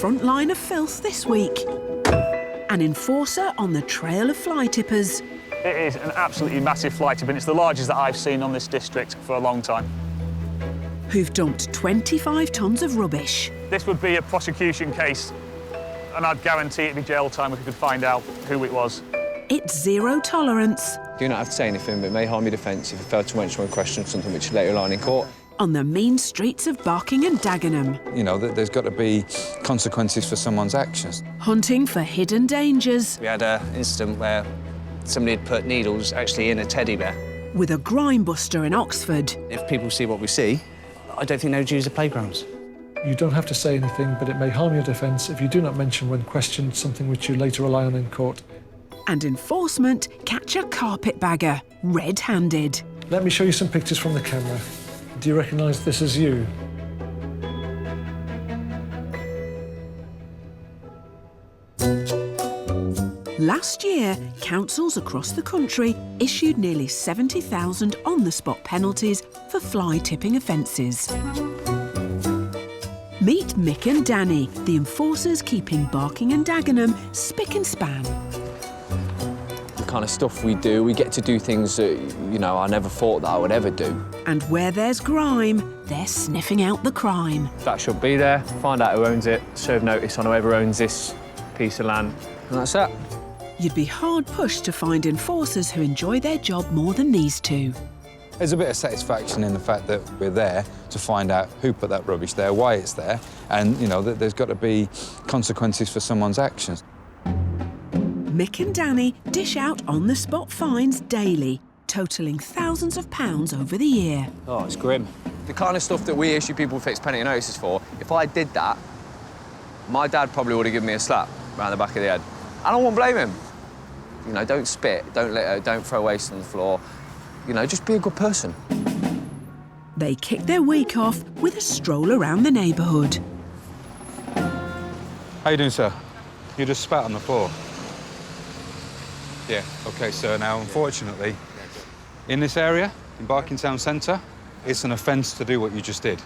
front line of filth this week. An enforcer on the trail of fly tippers. It is an absolutely massive fly tip, and it's the largest that I've seen on this district for a long time. Who've dumped 25 tonnes of rubbish. This would be a prosecution case, and I'd guarantee it'd be jail time if we could find out who it was. It's zero tolerance. Do not have to say anything, but it may harm your defence if you fail to answer one question, something which is later on in court. On the mean streets of Barking and Dagenham. You know, there's got to be consequences for someone's actions. Hunting for hidden dangers. We had an incident where somebody had put needles actually in a teddy bear. With a grime buster in Oxford. If people see what we see, I don't think they would use the playgrounds. You don't have to say anything, but it may harm your defence if you do not mention when questioned something which you later rely on in court. And enforcement catch a carpetbagger, red-handed. Let me show you some pictures from the camera. Do you recognise this as you? Last year, councils across the country issued nearly 70,000 on-the-spot penalties for fly-tipping offences. Meet Mick and Danny, the enforcers keeping Barking and Dagenham spick and span. The kind of stuff we do, we get to do things that, you know, I never thought that I would ever do. And where there's grime, they're sniffing out the crime. That should be there, find out who owns it, serve notice on whoever owns this piece of land, and that's that. You'd be hard-pushed to find enforcers who enjoy their job more than these two. There's a bit of satisfaction in the fact that we're there to find out who put that rubbish there, why it's there, and, you know, that there's got to be consequences for someone's actions. Mick and Danny dish out on-the-spot fines daily, totalling thousands of pounds over the year. Oh, it's grim. The kind of stuff that we issue people fixed penalty notices for, if I did that, my dad probably would have given me a slap round the back of the head. And I won't blame him. You know, don't spit, don't litter, don't throw waste on the floor. You know, just be a good person. They kick their week off with a stroll around the neighbourhood. How you doing, sir? You just spat on the floor. Yeah, OK, sir. Now, unfortunately, in this area, in Barking Town Centre, it's an offence to do what you just did.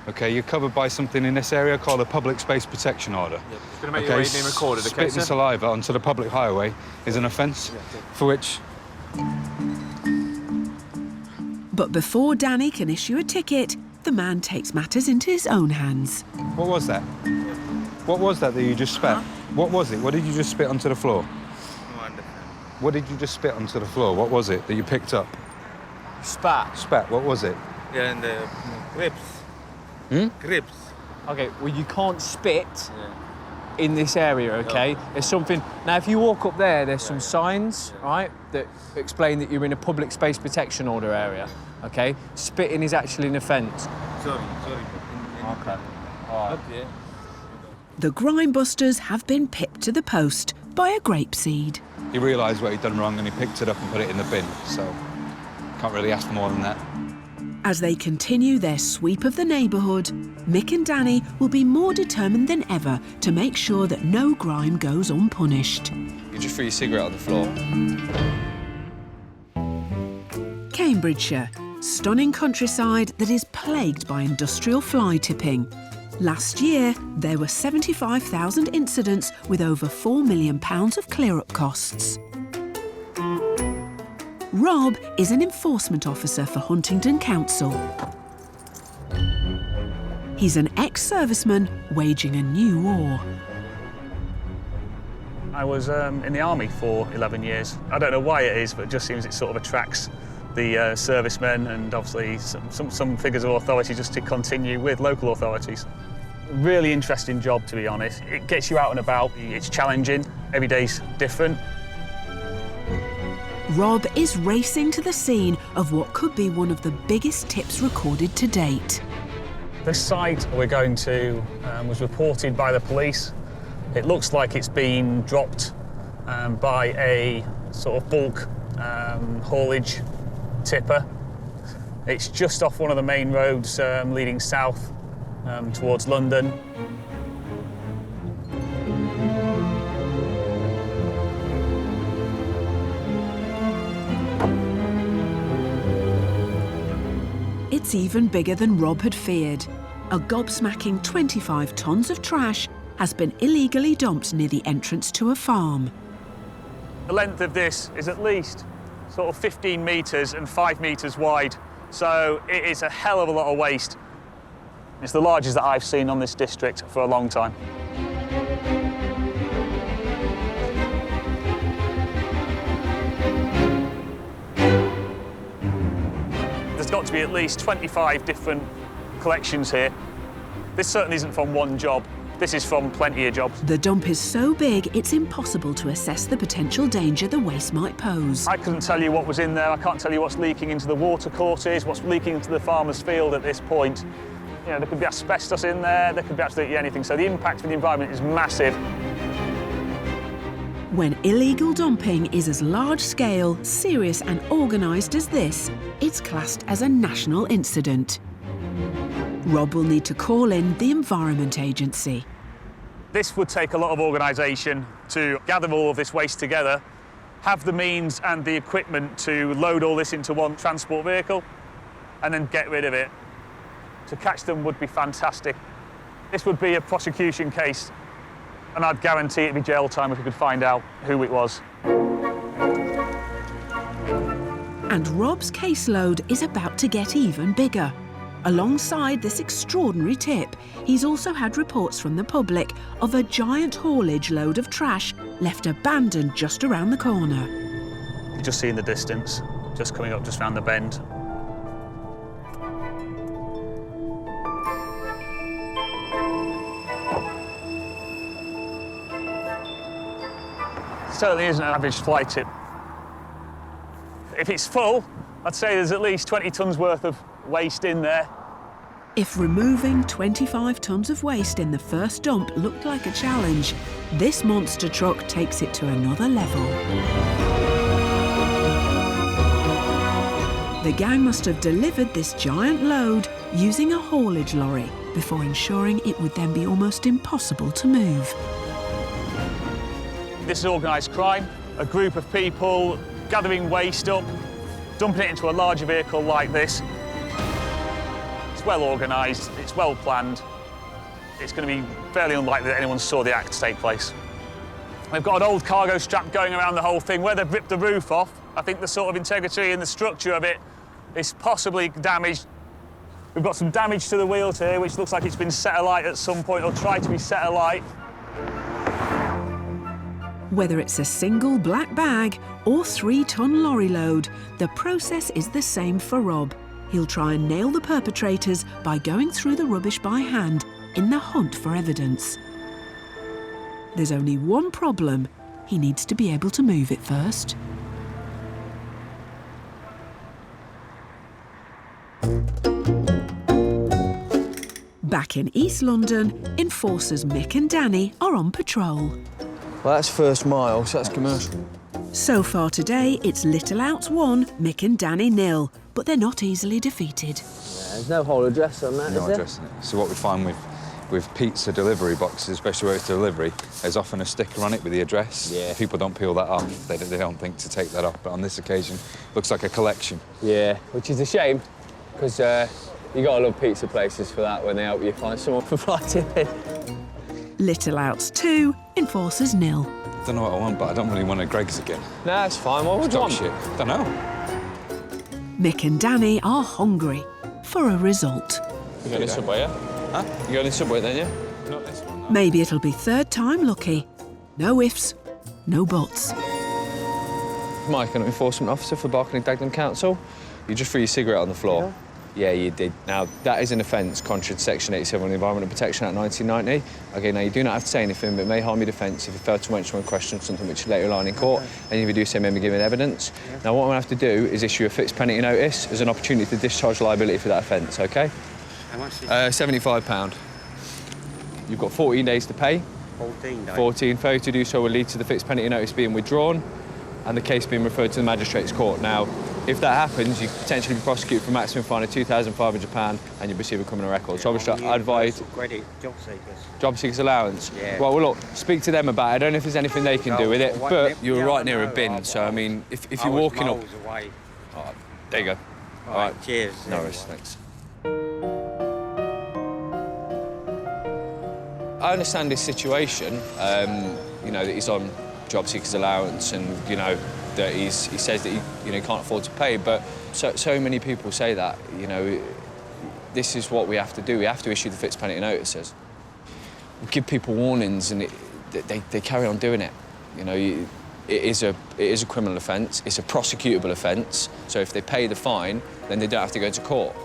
OK, you're covered by something in this area called a public space protection order. It's going to make your way being recorded, OK, spitting saliva onto the public highway is an offence for which... But before Danny can issue a ticket, the man takes matters into his own hands. What was that? What was that you just spat? What was it? What did you just spit onto the floor? No understand. What did you just spit onto the floor? What was it that you picked up? Spat. Spat, what was it? Yeah, and the grapes. Grapes. OK, well, you can't spit in this area, OK? There's something... Now, if you walk up there, there's some signs, right, that explain that you're in a public space protection order area, OK? Spitting is actually an offence. Sorry. OK. All right. Okay. The grime busters have been pipped to the post by a grapeseed. He realised what he'd done wrong and he picked it up and put it in the bin, so can't really ask for more than that. As they continue their sweep of the neighbourhood, Mick and Danny will be more determined than ever to make sure that no grime goes unpunished. You just threw your cigarette on the floor. Cambridgeshire, stunning countryside that is plagued by industrial fly tipping. Last year, there were 75,000 incidents with over £4 million of clear-up costs. Rob is an enforcement officer for Huntingdon Council. He's an ex-serviceman waging a new war. I was in the army for 11 years. I don't know why it is, but it just seems it sort of attracts the servicemen and obviously some figures of authority just to continue with local authorities. Really interesting job, to be honest. It gets you out and about. It's challenging. Every day's different. Rob is racing to the scene of what could be one of the biggest tips recorded to date. The site we're going to was reported by the police. It looks like it's been dropped by a sort of bulk haulage tipper. It's just off one of the main roads leading south towards London. It's even bigger than Rob had feared. A gobsmacking 25 tonnes of trash has been illegally dumped near the entrance to a farm. The length of this is at least sort of 15 metres and 5 metres wide, so it is a hell of a lot of waste. It's the largest that I've seen on this district for a long time. There's got to be at least 25 different collections here. This certainly isn't from one job. This is from plenty of jobs. The dump is so big, it's impossible to assess the potential danger the waste might pose. I couldn't tell you what was in there. I can't tell you what's leaking into the water courses, what's leaking into the farmer's field at this point. You know, there could be asbestos in there, there could be absolutely anything. So the impact for the environment is massive. When illegal dumping is as large-scale, serious and organised as this, it's classed as a national incident. Rob will need to call in the Environment Agency. This would take a lot of organisation to gather all of this waste together, have the means and the equipment to load all this into one transport vehicle, and then get rid of it. To catch them would be fantastic. This would be a prosecution case, and I'd guarantee it'd be jail time if we could find out who it was. And Rob's caseload is about to get even bigger. Alongside this extraordinary tip, he's also had reports from the public of a giant haulage load of trash left abandoned just around the corner. You just see in the distance, just coming up just round the bend. It certainly isn't an average fly tip. If it's full, I'd say there's at least 20 tonnes worth of waste in there. If removing 25 tonnes of waste in the first dump looked like a challenge, this monster truck takes it to another level. The gang must have delivered this giant load using a haulage lorry before ensuring it would then be almost impossible to move. This is organised crime, a group of people gathering waste up, dumping it into a larger vehicle like this. It's well organised, it's well planned. It's going to be fairly unlikely that anyone saw the act take place. They've got an old cargo strap going around the whole thing. Where they've ripped the roof off, I think the sort of integrity and the structure of it is possibly damaged. We've got some damage to the wheels here, which looks like it's been set alight at some point or tried to be set alight. Whether it's a single black bag or 3-ton lorry load, the process is the same for Rob. He'll try and nail the perpetrators by going through the rubbish by hand in the hunt for evidence. There's only one problem. He needs to be able to move it first. Back in East London, enforcers Mick and Danny are on patrol. Well, that's first mile, so that's commercial. So far today, it's Little Outs 1, Mick and Danny 0, but they're not easily defeated. Yeah, there's no whole address on that, No address on it. So what we find with pizza delivery boxes, especially where it's delivery, there's often a sticker on it with the address. Yeah. People don't peel that off. They don't think to take that off. But on this occasion, looks like a collection. Yeah, which is a shame, because you gotta love pizza places for that when they help you find someone for fly tipping. Little Outs 2, enforcers 0. Don't know what I want, but I don't really want a Greggs again. Nah, it's fine. What would you want? Shit. Don't know. Mick and Danny are hungry for a result. You going to Subway, yeah? Huh? You going to Subway then, yeah? Not this one. No. Maybe it'll be third time lucky. No ifs, no buts. Mike, an enforcement officer for Barking and Dagenham Council. You just threw your cigarette on the floor. Yeah, you did. Now, that is an offence contrary to Section 87 of the Environmental Protection Act 1990. OK, now, you do not have to say anything, but it may harm your defence if you fail to mention or question something which is later on in court, and if you do so, maybe giving evidence. Now, what I'm going to have to do is issue a fixed penalty notice as an opportunity to discharge liability for that offence, OK? How much is £75. You've got 14 days to pay. 14 days? 14. Failure to do so will lead to the fixed penalty notice being withdrawn and the case being referred to the magistrate's court. Now, if that happens, you could potentially be prosecuted for a maximum fine of £2,500 and you'll receive a criminal record. So obviously, I advise... Credit, job seekers. Job seekers allowance? Yeah. Well, look, speak to them about it. I don't know if there's anything they can do with it, Well, but you're yeah, right I near a know. bin, so, I mean, if I you're was walking up... miles away. Oh, there you go. All right, cheers. No worries, thanks. I understand his situation, you know, that he's on job seekers allowance and, you know, that he says that he, you know, can't afford to pay, but so many people say that, you know, this is what we have to do. We have to issue the fixed penalty notices. We give people warnings and they carry on doing it. You know, it is a criminal offence, it's a prosecutable offence, so if they pay the fine, then they don't have to go to court.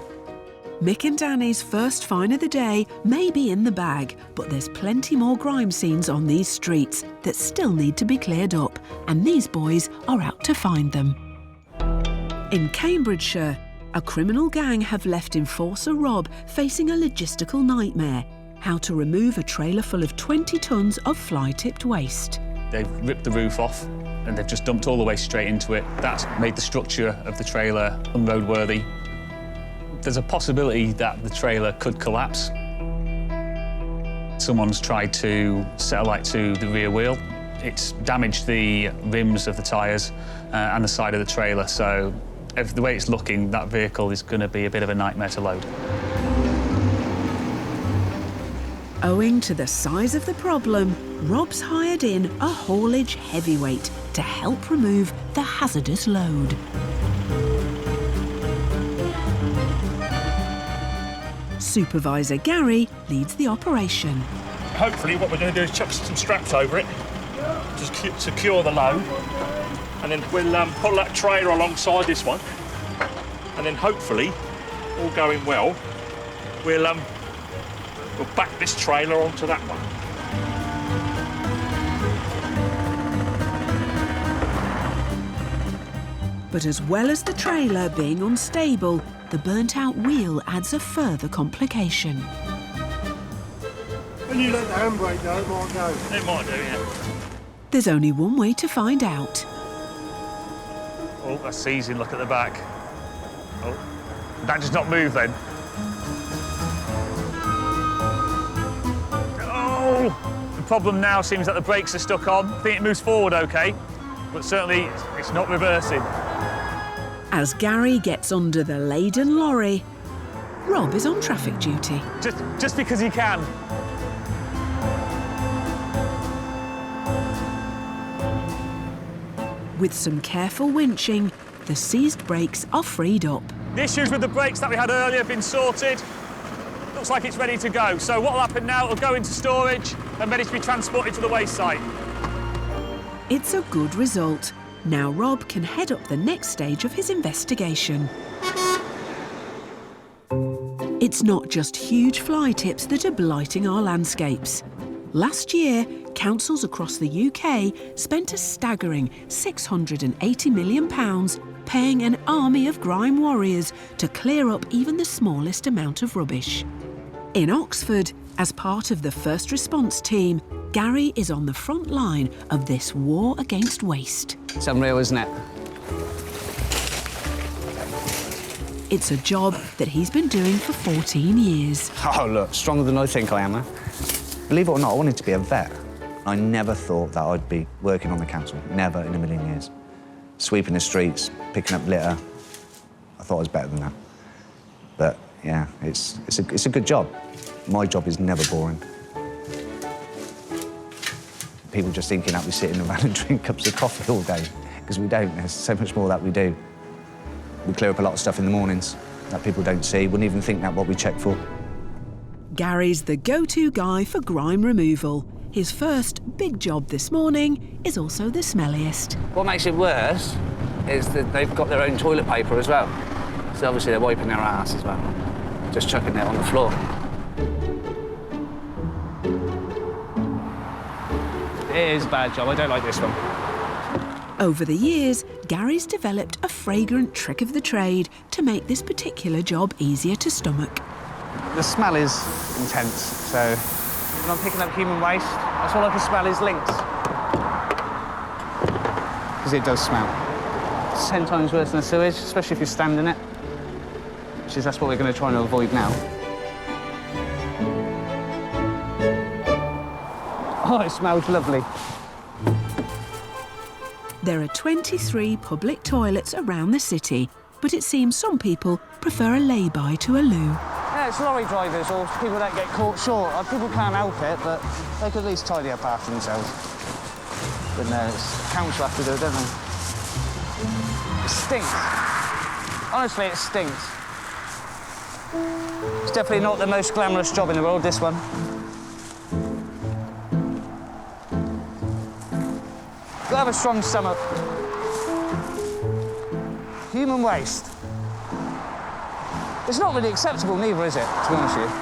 Mick and Danny's first fine of the day may be in the bag, but there's plenty more grime scenes on these streets that still need to be cleared up, and these boys are out to find them. In Cambridgeshire, a criminal gang have left enforcer Rob facing a logistical nightmare: how to remove a trailer full of 20 tonnes of fly-tipped waste. They've ripped the roof off and they've just dumped all the waste straight into it. That's made the structure of the trailer unroadworthy. There's a possibility that the trailer could collapse. Someone's tried to set a light to the rear wheel. It's damaged the rims of the tyres and the side of the trailer, so the way it's looking, that vehicle is going to be a bit of a nightmare to load. Owing to the size of the problem, Rob's hired in a haulage heavyweight to help remove the hazardous load. Supervisor Gary leads the operation. Hopefully what we're going to do is chuck some straps over it to secure the load, and then we'll pull that trailer alongside this one, and then hopefully, all going well, we'll back this trailer onto that one. But as well as the trailer being unstable, the burnt-out wheel adds a further complication. When you let the handbrake go, it might go. It might do, yeah. There's only one way to find out. Oh, that's seizing, look at the back. Oh, that does not move then. Oh, the problem now seems that the brakes are stuck on. I think it moves forward okay, but certainly it's not reversing. As Gary gets under the laden lorry, Rob is on traffic duty. Just because he can. With some careful winching, the seized brakes are freed up. The issues with the brakes that we had earlier have been sorted. Looks like it's ready to go. So what will happen now, it'll go into storage and ready to be transported to the waste site. It's a good result. Now Rob can head up the next stage of his investigation. It's not just huge fly tips that are blighting our landscapes. Last year, councils across the UK spent a staggering £680 million paying an army of grime warriors to clear up even the smallest amount of rubbish. In Oxford, as part of the first response team, Gary is on the front line of this war against waste. It's unreal, isn't it? It's a job that he's been doing for 14 years. Oh, look, stronger than I think I am, huh? Believe it or not, I wanted to be a vet. I never thought that I'd be working on the council, never in a million years. Sweeping the streets, picking up litter. I thought I was better than that. But, yeah, it's a good job. My job is never boring. People just thinking that we sit in the van and drink cups of coffee all day, because we don't. There's so much more that we do. We clear up a lot of stuff in the mornings that people don't see, wouldn't even think that what we check for. Gary's the go-to guy for grime removal. His first big job this morning is also the smelliest. What makes it worse is that they've got their own toilet paper as well. So obviously they're wiping their ass as well, just chucking it on the floor. It is a bad job, I don't like this one. Over the years, Gary's developed a fragrant trick of the trade to make this particular job easier to stomach. The smell is intense, so when I'm picking up human waste, that's all I can smell is lynx. Because it does smell. It's 10 times worse than the sewage, especially if you're standing it. That's what we're going to try and avoid now. Oh, it smells lovely. There are 23 public toilets around the city, but it seems some people prefer a lay-by to a loo. Yeah, it's lorry drivers or people that get caught short. People can't help it, but they could at least tidy up after themselves. But no, it's council have to do it, don't they? It stinks. Honestly, it stinks. It's definitely not the most glamorous job in the world, this one. Gotta have a strong stomach. Human waste. It's not really acceptable neither, is it, to be honest with you?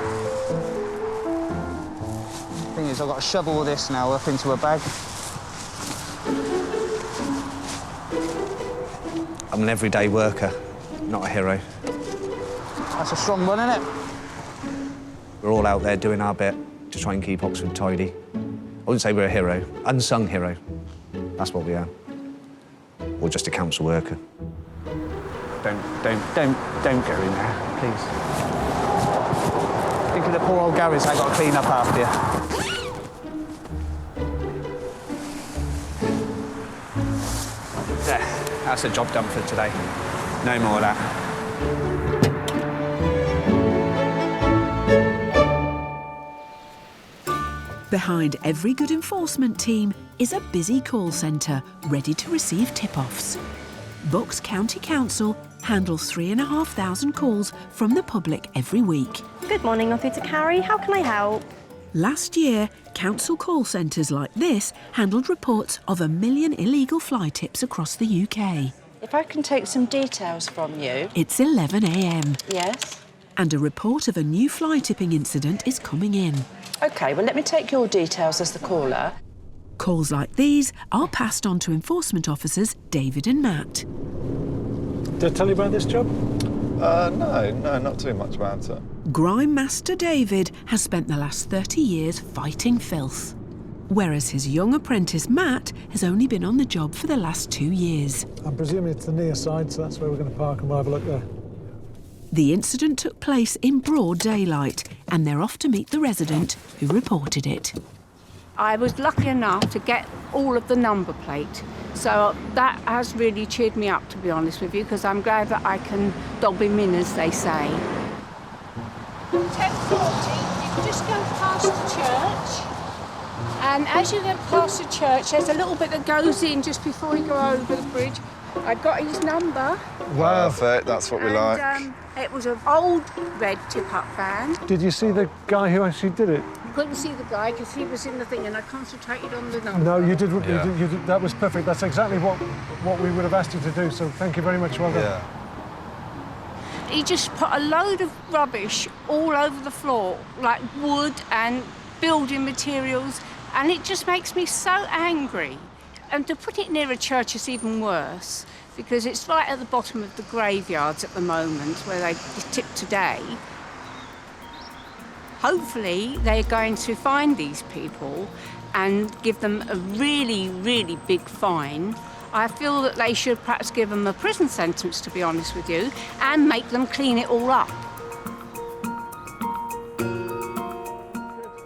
Thing is, I've got to shovel all this now up into a bag. I'm an everyday worker, not a hero. That's a strong one, isn't it? We're all out there doing our bit to try and keep Oxford tidy. I wouldn't say we're a hero, unsung hero. That's what we are. Or just a council worker. Don't go in there, please. Think of the poor old garage I got to clean up after you. There, that's the job done for today. No more of that. Behind every good enforcement team is a busy call centre ready to receive tip-offs. Bucks County Council handles 3,500 calls from the public every week. Good morning, I'm through to Carrie. How can I help? Last year, council call centres like this handled reports of 1 million illegal fly tips across the UK. If I can take some details from you. It's 11 a.m. Yes? and a report of a new fly tipping incident is coming in. OK, well, let me take your details as the caller. Calls like these are passed on to enforcement officers David and Matt. Did I tell you about this job? No, not too much about it. Grime master David has spent the last 30 years fighting filth, whereas his young apprentice Matt has only been on the job for the last 2 years. I'm presuming it's the near side, so that's where we're going to park and we'll have a look there. The incident took place in broad daylight, and they're off to meet the resident who reported it. I was lucky enough to get all of the number plate, so that has really cheered me up, to be honest with you, because I'm glad that I can dob him in, as they say. 10:40, you can just go past the church, and as you go past the church, there's a little bit that goes in just before you go over the bridge. I got his number. Perfect, that's what we like. It was an old red tip-up van. Did you see the guy who actually did it? Couldn't see the guy because he was in the thing, and I concentrated on the number. No, you did. You did. That was perfect. That's exactly what we would have asked you to do. So thank you very much. Well done. Yeah. He just put a load of rubbish all over the floor, like wood and building materials, and it just makes me so angry. And to put it near a church is even worse, because it's right at the bottom of the graveyards at the moment where they tip today. Hopefully they're going to find these people and give them a really, really big fine. I feel that they should perhaps give them a prison sentence, to be honest with you, and make them clean it all up.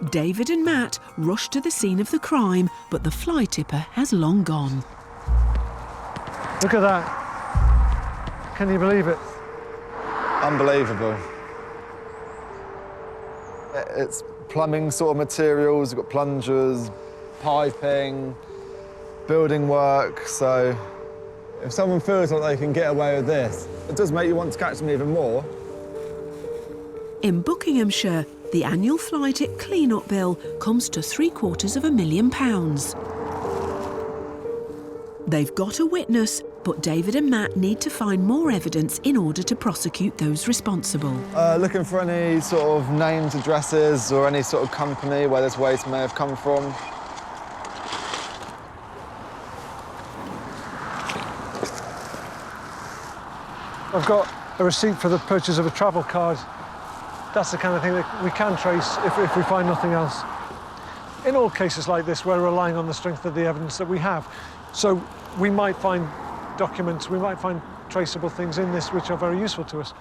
David and Matt rush to the scene of the crime, but the fly tipper has long gone. Look at that. Can you believe it? Unbelievable. It's plumbing sort of materials, you've got plungers, piping, building work, so if someone feels like they can get away with this, it does make you want to catch them even more. In Buckinghamshire, the annual fly tip clean-up bill comes to £750,000. They've got a witness, but David and Matt need to find more evidence in order to prosecute those responsible. Looking for any sort of names, addresses, or any sort of company where this waste may have come from. I've got a receipt for the purchase of a travel card. That's the kind of thing that we can trace if we find nothing else. In all cases like this, we're relying on the strength of the evidence that we have. So we might find documents, we might find traceable things in this which are very useful to us.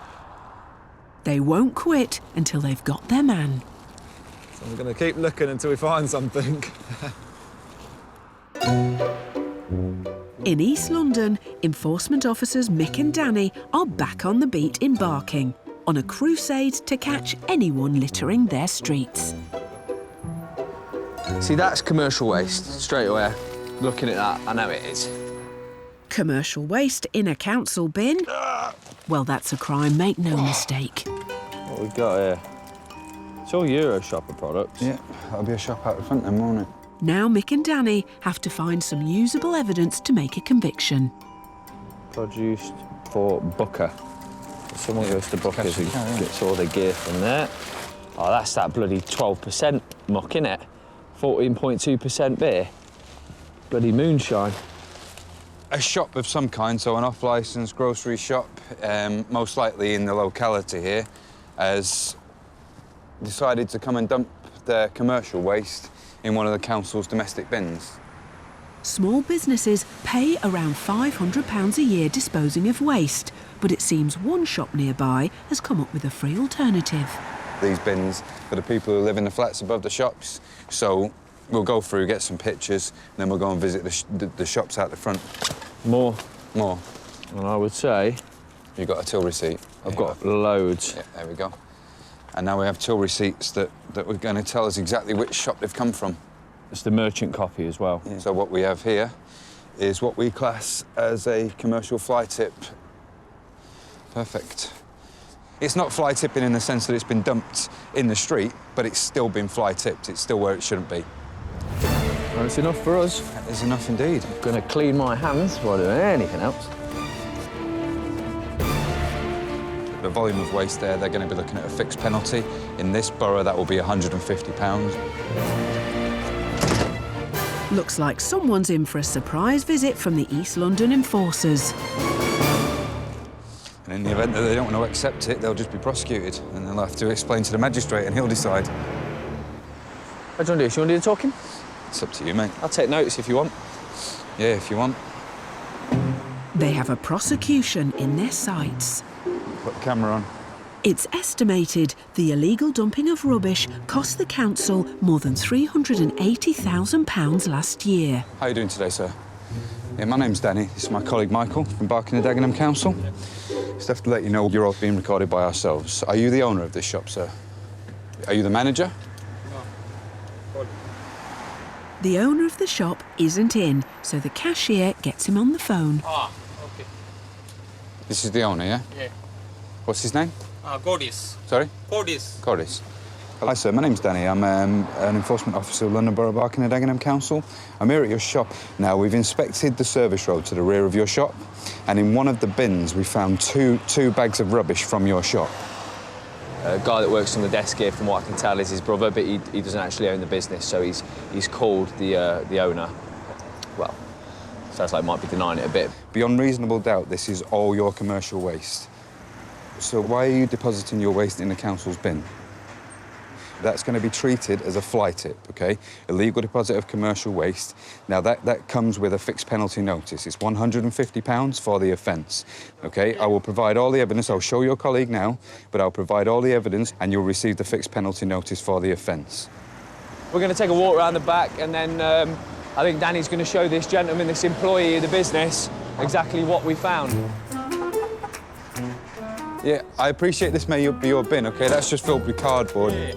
They won't quit until they've got their man. So we're going to keep looking until we find something. In East London, enforcement officers Mick and Danny are back on the beat in Barking. on a crusade to catch anyone littering their streets. See, that's commercial waste, straight away. Looking at that, I know it is. Commercial waste in a council bin? Well, that's a crime, make no mistake. What we got here? It's all Euro shopper products. Yeah, that'll be a shop out the front then, won't it? Now Mick and Danny have to find some usable evidence to make a conviction. Produced for Booker. Someone goes to Booker's and gets all their gear from there. Oh, that's that bloody 12% muck, innit? 14.2% beer. Bloody moonshine. A shop of some kind, so an off-licence grocery shop, most likely in the locality here, has decided to come and dump their commercial waste in one of the council's domestic bins. Small businesses pay around £500 a year disposing of waste, but it seems one shop nearby has come up with a free alternative. These bins for the people who live in the flats above the shops, so we'll go through, get some pictures, and then we'll go and visit the shops out the front. More? More. And I would say... You've got a till receipt? I've got loads. Yeah, there we go. And now we have till receipts that we're going to tell us exactly which shop they've come from. It's the merchant copy as well. Yeah. So what we have here is what we class as a commercial fly tip. Perfect. It's not fly tipping in the sense that it's been dumped in the street, but it's still been fly tipped. It's still where it shouldn't be. Well, it's enough for us. That is enough indeed. I'm going to clean my hands before doing anything else. The volume of waste there, they're going to be looking at a fixed penalty. In this borough, that will be £150. Looks like someone's in for a surprise visit from the East London enforcers. And in the event that they don't want to accept it, they'll just be prosecuted, and they'll have to explain to the magistrate, and he'll decide. What do you want to do? Do you want to do the talking? It's up to you, mate. I'll take notes if you want. Yeah, if you want. They have a prosecution in their sights. Put the camera on. It's estimated the illegal dumping of rubbish cost the council more than £380,000 last year. How are you doing today, sir? Yeah, my name's Danny. This is my colleague Michael from Barking and Dagenham Council. Just have to let you know you're all being recorded by ourselves. Are you the owner of this shop, sir? Are you the manager? No. The owner of the shop isn't in, so the cashier gets him on the phone. Ah, okay. This is the owner, yeah? Yeah. What's his name? Cordis. Sorry? Cordis. Cordis. Hi, sir. My name's Danny. I'm an enforcement officer of London Borough Barking and Dagenham Council. I'm here at your shop. Now, we've inspected the service road to the rear of your shop, and in one of the bins, we found two bags of rubbish from your shop. A guy that works on the desk here, from what I can tell, is his brother, but he doesn't actually own the business, so he's called the owner. Well, sounds like he might be denying it a bit. Beyond reasonable doubt, this is all your commercial waste. So why are you depositing your waste in the council's bin? That's going to be treated as a fly tip, OK? Illegal deposit of commercial waste. Now, that comes with a fixed penalty notice. It's £150 for the offence, OK? I will provide all the evidence. I'll show your colleague now, but I'll provide all the evidence and you'll receive the fixed penalty notice for the offence. We're going to take a walk around the back and then I think Danny's going to show this gentleman, this employee of the business, exactly what we found. Yeah, I appreciate this may be your bin, OK? That's just filled with cardboard. Yeah.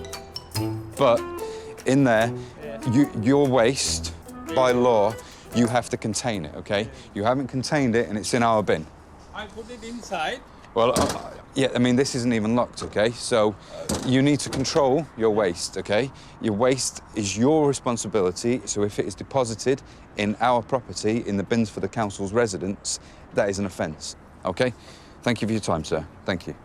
But in there, your waste, by law, you have to contain it, OK? You haven't contained it and it's in our bin. I put it inside. Well, yeah, I mean, this isn't even locked, OK? So you need to control your waste, OK? Your waste is your responsibility, so if it is deposited in our property, in the bins for the council's residents, that is an offence, OK? Thank you for your time, sir. Thank you.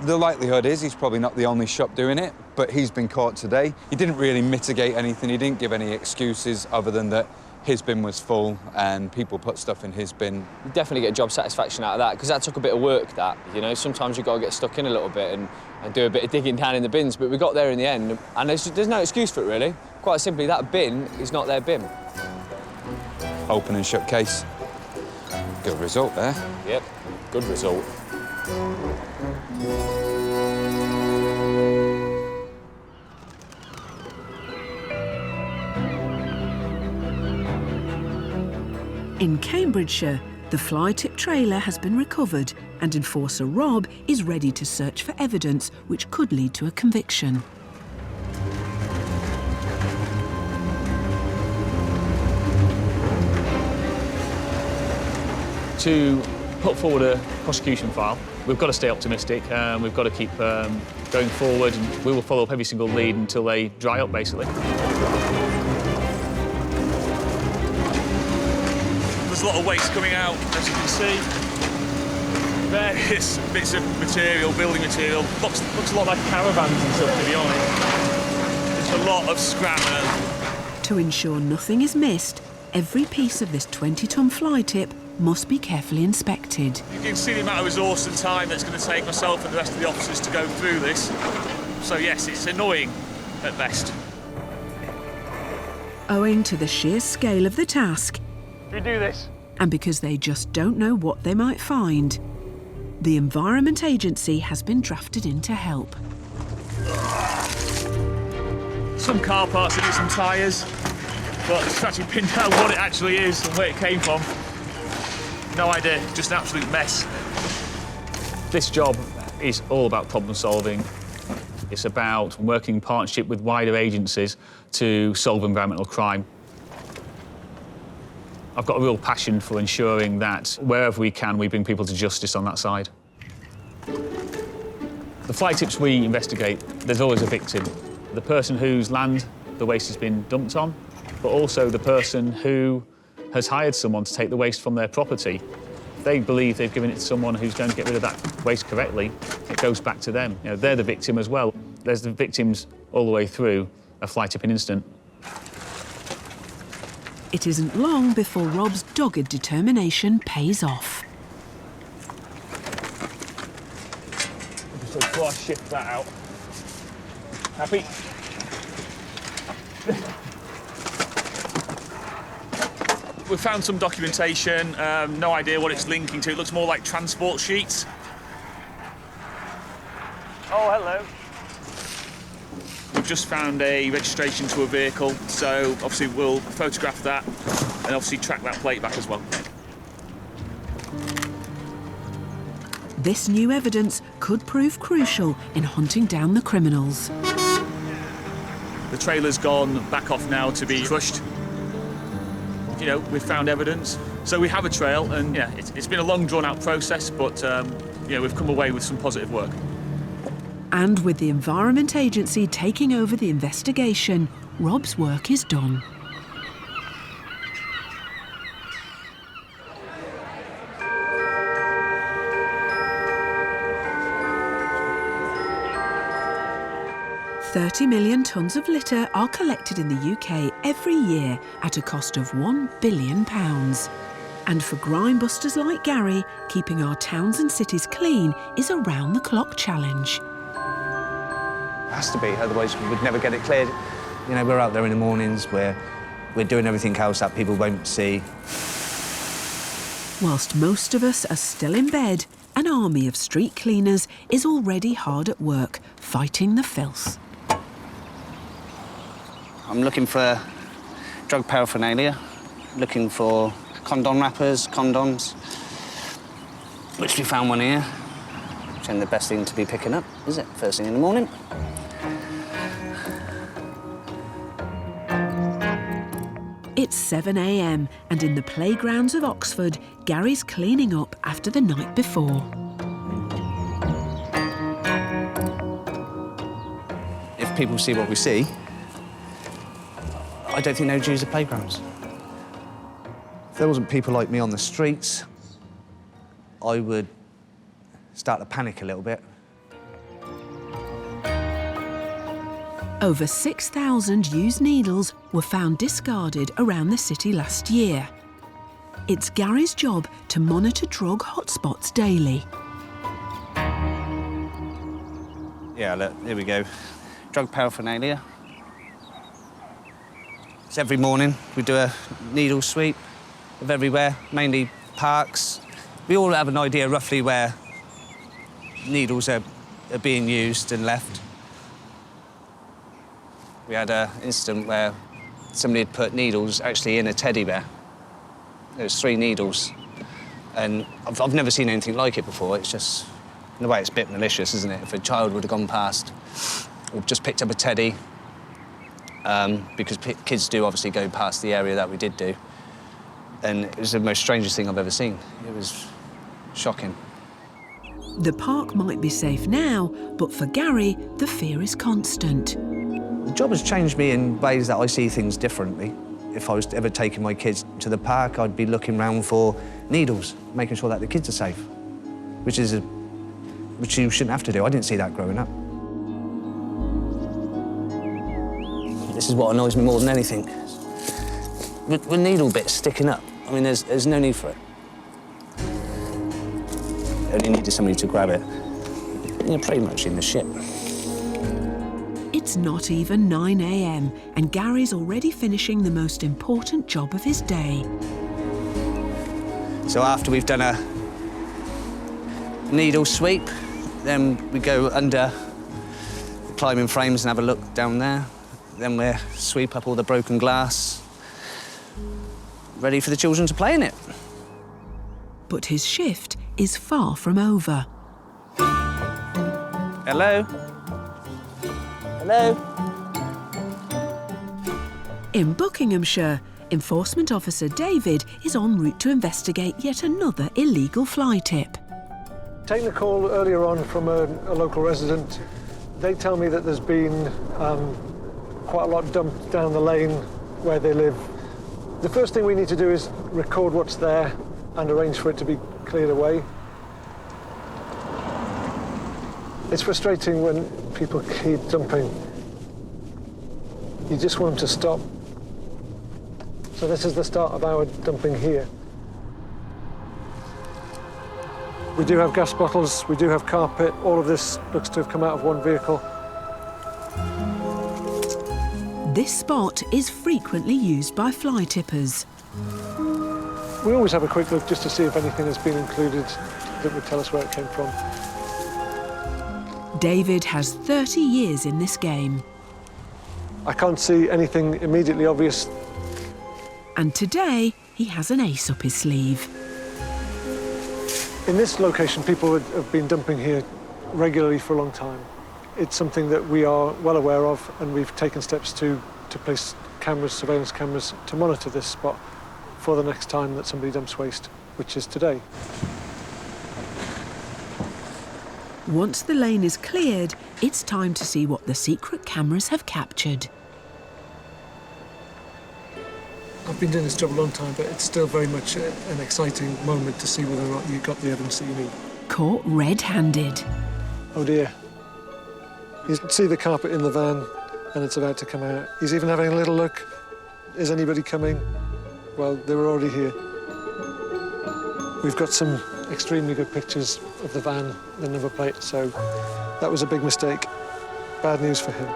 The likelihood is he's probably not the only shop doing it, but he's been caught today. He didn't really mitigate anything. He didn't give any excuses other than that his bin was full and people put stuff in his bin. You definitely get job satisfaction out of that, because that took a bit of work, that, you know. Sometimes you've got to get stuck in a little bit and do a bit of digging down in the bins, but we got there in the end, and there's no excuse for it, really. Quite simply, that bin is not their bin. Open and shut case. Good result there. Yep, good result. In Cambridgeshire, The fly tip trailer has been recovered and enforcer Rob is ready to search for evidence which could lead to a conviction. To put forward a prosecution file, we've got to stay optimistic, we've got to keep going forward, and we will follow up every single lead until they dry up, basically. There's a lot of waste coming out, as you can see. Various bits of material, building material. Looks a lot like caravans and stuff, to be honest. There's a lot of scrap. To ensure nothing is missed, every piece of this 20-ton fly tip must be carefully inspected. You can see the amount of resource and time that's going to take myself and the rest of the officers to go through this. So yes, it's annoying at best. Owing to the sheer scale of the task, We do this. and because they just don't know what they might find, the Environment Agency has been drafted in to help. Some car parts in it, some tyres, but to actually pin down what it actually is and where it came from, no idea, just an absolute mess. This job is all about problem solving. It's about working in partnership with wider agencies to solve environmental crime. I've got a real passion for ensuring that wherever we can, we bring people to justice on that side. The fly tips we investigate, there's always a victim. The person whose land the waste has been dumped on, but also the person who has hired someone to take the waste from their property. If they believe they've given it to someone who's going to get rid of that waste correctly, it goes back to them. You know, they're the victim as well. There's the victims all the way through a fly tipping incident. It isn't long before Rob's dogged determination pays off. So before I shift that out. Happy? We found some documentation, no idea what it's linking to. It looks more like transport sheets. Oh, hello. We've just found a registration to a vehicle, so obviously we'll photograph that and obviously track that plate back as well. This new evidence could prove crucial in hunting down the criminals. The trailer's gone back off now to be crushed. You know, we've found evidence, so we have a trail, and yeah, it's been a long, drawn-out process, but you know, we've come away with some positive work. And with the Environment Agency taking over the investigation, Rob's work is done. £30 million tonnes of litter are collected in the UK every year at a cost of £1 billion. And for grime busters like Gary, keeping our towns and cities clean is a round-the-clock challenge. It has to be, otherwise we would never get it cleared. You know, we're out there in the mornings where we're doing everything else that people won't see. Whilst most of us are still in bed, an army of street cleaners is already hard at work, fighting the filth. I'm looking for drug paraphernalia, looking for condom wrappers, condoms, which we found one here, which ain't the best thing to be picking up, is it, first thing in the morning? It's 7 a.m. and in the playgrounds of Oxford, Gary's cleaning up after the night before. If people see what we see, I don't think they would use the playgrounds. If there wasn't people like me on the streets, I would start to panic a little bit. Over 6,000 used needles were found discarded around the city last year. It's Gary's job to monitor drug hotspots daily. Yeah, look, here we go. Drug paraphernalia. So every morning we do a needle sweep of everywhere, mainly parks. We all have an idea roughly where needles are being used and left. We had an incident where somebody had put needles actually in a teddy bear. There was 3 needles And I've never seen anything like it before. It's just, in a way, it's a bit malicious, isn't it? If a child would have gone past, or just picked up a teddy, because kids do obviously go past the area that we did do. And it was the most strangest thing I've ever seen. It was shocking. The park might be safe now, but for Gary, the fear is constant. The job has changed me in ways that I see things differently. If I was ever taking my kids to the park, I'd be looking round for needles, making sure that the kids are safe, which you shouldn't have to do. I didn't see that growing up. This is what annoys me more than anything. With needle bits sticking up, I mean, there's no need for it. Only needed somebody to grab it. You're pretty much in the shit. It's not even 9 a.m. and Gary's already finishing the most important job of his day. So after we've done a needle sweep, then we go under the climbing frames and have a look down there. Then we sweep up all the broken glass, ready for the children to play in it. But his shift is far from over. Hello? Hello? In Buckinghamshire, Enforcement Officer David is en route to investigate yet another illegal fly tip. Taking a call earlier on from a local resident, they tell me that there's been quite a lot dumped down the lane where they live. The first thing we need to do is record what's there and arrange for it to be cleared away. It's frustrating when people keep dumping. You just want them to stop. So this is the start of our dumping here. We do have gas bottles, we do have carpet. All of this looks to have come out of one vehicle. This spot is frequently used by fly tippers. We always have a quick look just to see if anything has been included that would tell us where it came from. David has 30 years in this game. I can't see anything immediately obvious. And today, he has an ace up his sleeve. In this location, people have been dumping here regularly for a long time. It's something that we are well aware of, and we've taken steps to place cameras, surveillance cameras, to monitor this spot for the next time that somebody dumps waste, which is today. Once the lane is cleared, it's time to see what the secret cameras have captured. I've been doing this job a long time, but it's still very much an exciting moment to see whether or not you've got the evidence that you need. Caught red-handed. Oh dear. You can see the carpet in the van, and it's about to come out. He's even having a little look. Is anybody coming? Well, they were already here. We've got some extremely good pictures of the van, the number plate, so that was a big mistake. Bad news for him.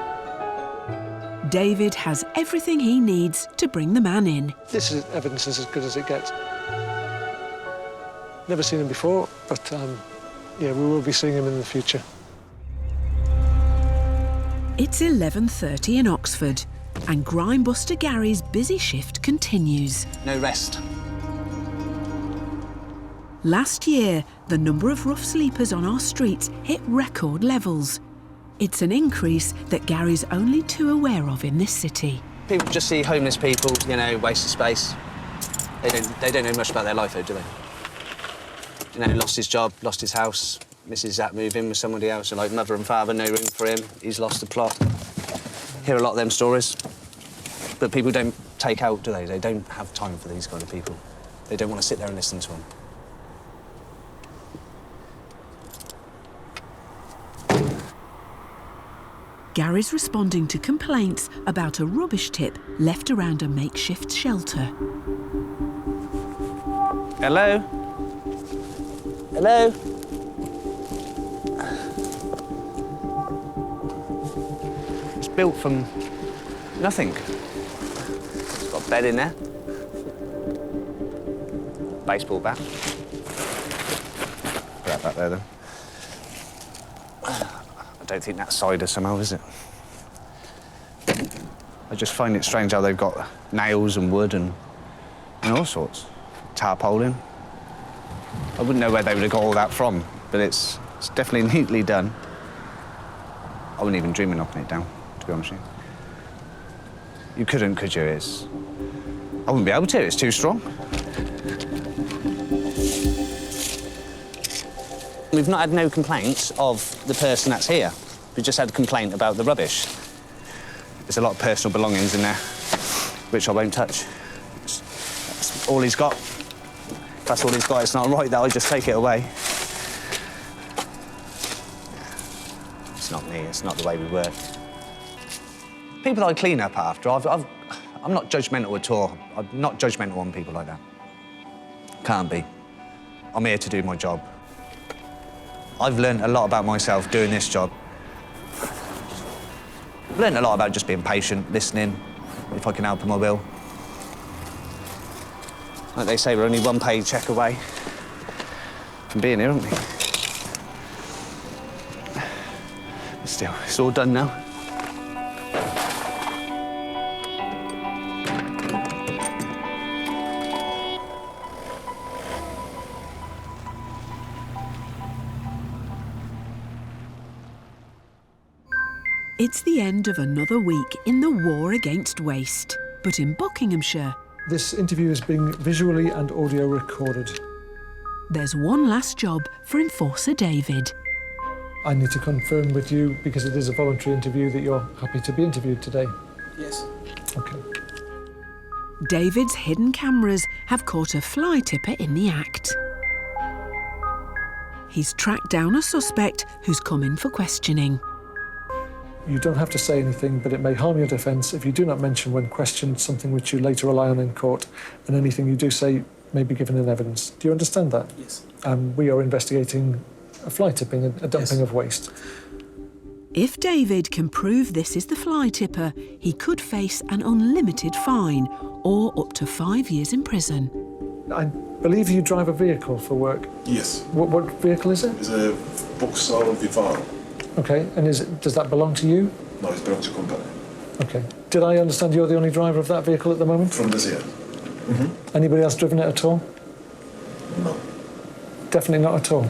David has everything he needs to bring the man in. This evidence is as good as it gets. Never seen him before, but yeah, we will be seeing him in the future. It's 11:30 in Oxford, and Grime Buster Gary's busy shift continues. No rest. Last year, the number of rough sleepers on our streets hit record levels. It's an increase that Gary's only too aware of in this city. People just see homeless people, you know, waste of space. They don't know much about their life, though, do they? You know, lost his job, lost his house, misses that move in with somebody else, and like mother and father, no room for him, he's lost the plot. Hear a lot of them stories, but people don't take out, do they? They don't have time for these kind of people. They don't want to sit there and listen to them. Gary's responding to complaints about a rubbish tip left around a makeshift shelter. Hello? Hello? It's built from nothing. It's got a bed in there. Baseball bat. Put that back there, then. I don't think that's cider somehow, is it? I just find it strange how they've got nails and wood and all sorts. Tarpaulin. I wouldn't know where they would have got all that from, but it's definitely neatly done. I wouldn't even dream of knocking it down, to be honest with you. You couldn't, could you? I wouldn't be able to, it's too strong. We've not had no complaints of the person that's here. We've just had a complaint about the rubbish. There's a lot of personal belongings in there, which I won't touch. That's all he's got. If that's all he's got, it's not right that I just take it away. It's not me, it's not the way we work. People I clean up after, I'm not judgmental at all. I'm not judgmental on people like that. Can't be. I'm here to do my job. I've learned a lot about myself doing this job. I've learned a lot about just being patient, listening. If I can help them, I will. Like they say, we're only one paycheck away from being here, aren't we? But still, it's all done now. It's the end of another week in the war against waste. But in Buckinghamshire, This interview is being visually and audio recorded. there's one last job for Enforcer David. I need to confirm with you, because it is a voluntary interview, that you're happy to be interviewed today. Yes. OK. David's hidden cameras have caught a fly tipper in the act. He's tracked down a suspect who's come in for questioning. You don't have to say anything, but it may harm your defence if you do not mention when questioned something which you later rely on in court, and anything you do say may be given in evidence. Do you understand that? Yes. We are investigating a fly tipping, a dumping of waste. If David can prove this is the fly tipper, he could face an unlimited fine or up to 5 years in prison. I believe you drive a vehicle for work. Yes. What vehicle is it? It's a Vauxhall Vivaro. OK, and does that belong to you? No, it belongs to company. OK. Did I understand you're the only driver of that vehicle at the moment? From this year. Anybody else driven it at all? No. Definitely not at all?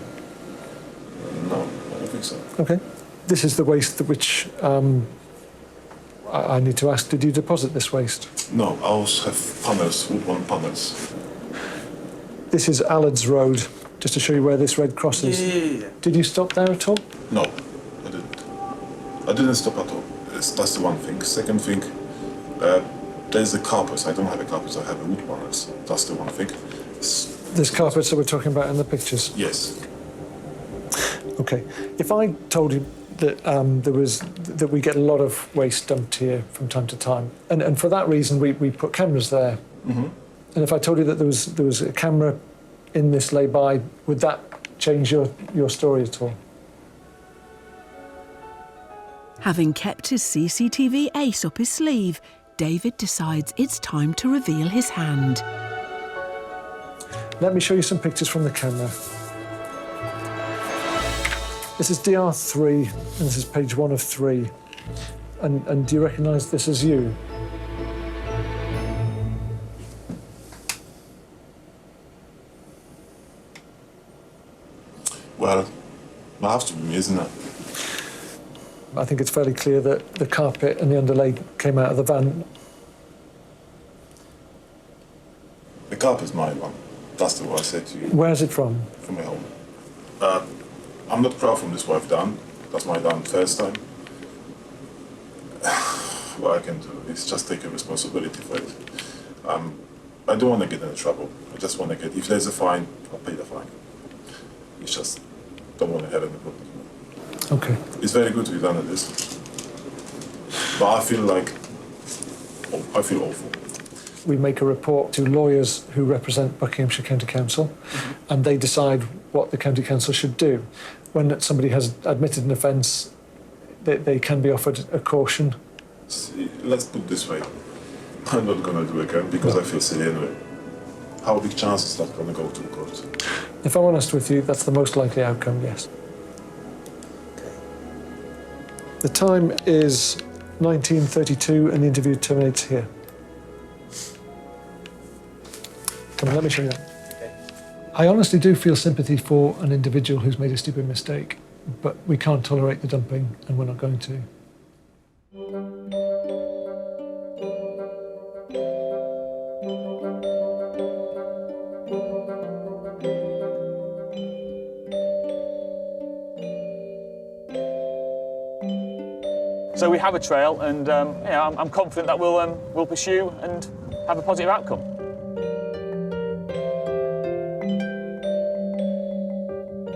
No, I don't think so. OK. This is the waste which I need to ask, did you deposit this waste? No, I also have panels, woodworm panels. This is Allards Road, just to show you where this red cross is. Yeah. Did you stop there at all? No, I didn't. I didn't stop at all. That's the one thing. Second thing, there's the carpets. I don't have a carpet, I have a wood panels. That's the one thing. This carpets that we're talking about in the pictures? Yes. OK. If I told you that that we get a lot of waste dumped here from time to time, and for that reason we put cameras there, and if I told you that there was a camera in this lay-by, would that change your story at all? Having kept his CCTV ace up his sleeve, David decides it's time to reveal his hand. Let me show you some pictures from the camera. This is DR3, and this is page 1 of 3. And do you recognise this as you? Well, it has to be me, isn't it? I think it's fairly clear that the carpet and the underlay came out of the van. The carpet's my one. That's the one I said to you. Where's it from? From my home. I'm not proud from this what I've done. That's my done first time. What I can do is just take a responsibility for it. I don't want to get into trouble. I just want to get, if there's a fine, I'll pay the fine. It's just, don't want to have any problem. OK. It's very good we've done this. But I feel awful. We make a report to lawyers who represent Buckinghamshire County Council, and they decide what the County Council should do. When somebody has admitted an offence, they can be offered a caution. See, let's put it this way. I'm not going to do it again because I feel silly anyway. How big chance is that going to go to court? If I'm honest with you, that's the most likely outcome, yes. The time is 19:32 and the interview terminates here. Come on, let me show you that. I honestly do feel sympathy for an individual who's made a stupid mistake, but we can't tolerate the dumping, and we're not going to. So we have a trail, and I'm confident that we'll pursue and have a positive outcome.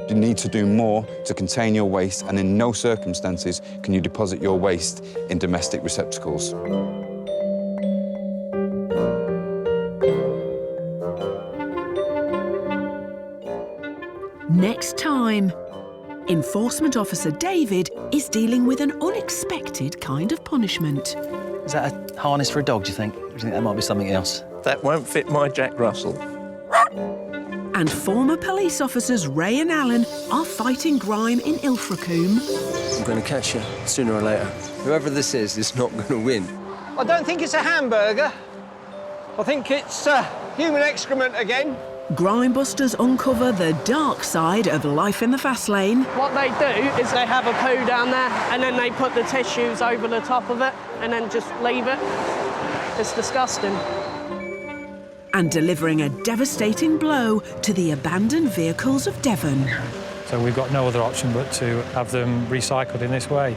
You need to do more to contain your waste, and in no circumstances can you deposit your waste in domestic receptacles. Next time, Enforcement Officer David is dealing with an unexpected kind of punishment. Is that a harness for a dog, do you think? Or do you think that might be something else? That won't fit my Jack Russell. And former police officers Ray and Alan are fighting Grime in Ilfracombe. I'm going to catch you sooner or later. Whoever this is not going to win. I don't think it's a hamburger. I think it's human excrement again. Grime busters uncover the dark side of life in the fast lane. What they do is they have a poo down there and then they put the tissues over the top of it and then just leave it. It's disgusting. And delivering a devastating blow to the abandoned vehicles of Devon. So we've got no other option but to have them recycled in this way.